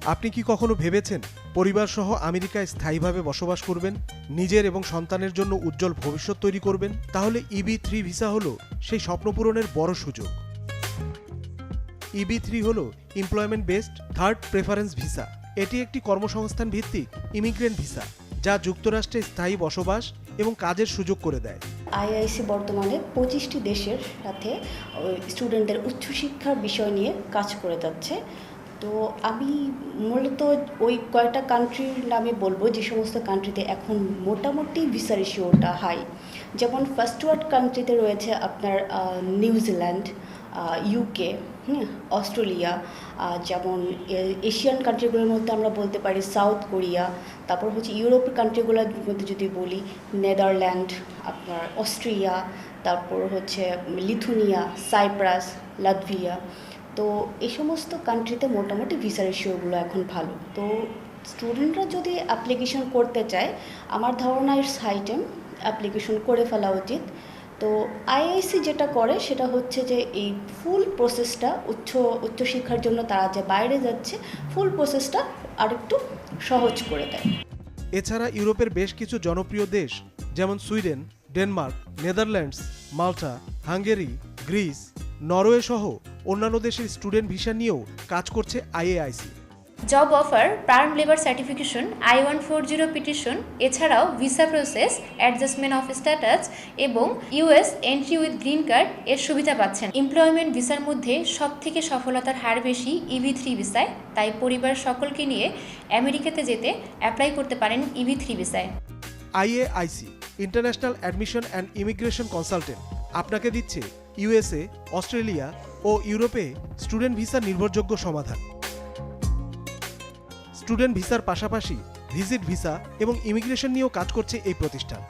আপনি কি কখনো ভেবেছেন পরিবার সহ আমেরিকায় স্থায়ীভাবে বসবাস করবেন, নিজের এবং সন্তানের জন্য উজ্জ্বল ভবিষ্যৎ তৈরি করবেন? তাহলে EB-3 ভিসা হলো সেই স্বপ্ন পূরণের বড় সুযোগ। EB-3 হলো employment based third preference visa. এটি একটি কর্মসংস্থান ভিত্তিক ইমিগ্রেন্ট ভিসা যা যুক্তরাষ্ট্রে স্থায়ী বসবাস এবং কাজের সুযোগ করে দেয়। আইআইসি বর্তমানে 25টি দেশের সাথে স্টুডেন্টদের উচ্চশিক্ষার বিষয় নিয়ে কাজ করে যাচ্ছে। তো আমি মূলত ওই কয়েকটা কান্ট্রির নামে বলবো যে সমস্ত কান্ট্রিতে এখন মোটামুটি ভিসা রেশিওটা হাই। যেমন ফার্স্ট ওয়ার্ল্ড কান্ট্রিতে রয়েছে আপনার নিউজিল্যান্ড, ইউকে, অস্ট্রেলিয়া, যেমন এশিয়ান কান্ট্রিগুলোর মধ্যে আমরা বলতে পারি সাউথ কোরিয়া, তারপর হচ্ছে ইউরোপের কান্ট্রিগুলোর মধ্যে যদি বলি নেদারল্যান্ড, আপনার অস্ট্রিয়া, তারপর হচ্ছে লিথুনিয়া, সাইপ্রাস, লাটভিয়া। তো এই সমস্ত কান্ট্রিতে মোটামুটি ভিসা রেশিওগুলো এখন ভালো। তো স্টুডেন্টরা যদি অ্যাপ্লিকেশন করতে চায়, আমার ধারণা ইটস হাই টাইম অ্যাপ্লিকেশন করে ফেলা উচিত। তো আইআইসি যেটা করে সেটা হচ্ছে যে এই ফুল প্রসেসটা উচ্চশিক্ষার জন্য তারা যে বাইরে যাচ্ছে ফুল প্রসেসটা আরেকটু সহজ করে দেয়। এছাড়া ইউরোপের বেশ কিছু জনপ্রিয় দেশ যেমন Sweden, Denmark, Netherlands, Malta, Hungary, Greece, Norway সহ অন্যান্য দেশের স্টুডেন্ট ভিসা নিয়েও কাজ করছে IAIC. Job offer, perm labour certification, I-140 petition, এছাড়াও visa process, adjustment of status এবং US entry with green card এর সুবিধা পাচ্ছেন। এমপ্লয়মেন্ট ভিসার মধ্যে সবথেকে সফলতার হার বেশি EB-3 ভিসায়, তাই পরিবার সকলকে নিয়ে আমেরিকাতে যেতে অ্যাপ্লাই করতে পারেন EB-3 ভিসায়। IAIC international admission and immigration consultant আপনাকে দিচ্ছে USA, অস্ট্রেলিয়া ও ইউরোপে স্টুডেন্ট ভিসার নির্ভরযোগ্য সমাধান। স্টুডেন্ট ভিসার পাশাপাশি ভিজিট ভিসা এবং ইমিগ্রেশন নিয়েও কাজ করছে এই প্রতিষ্ঠান।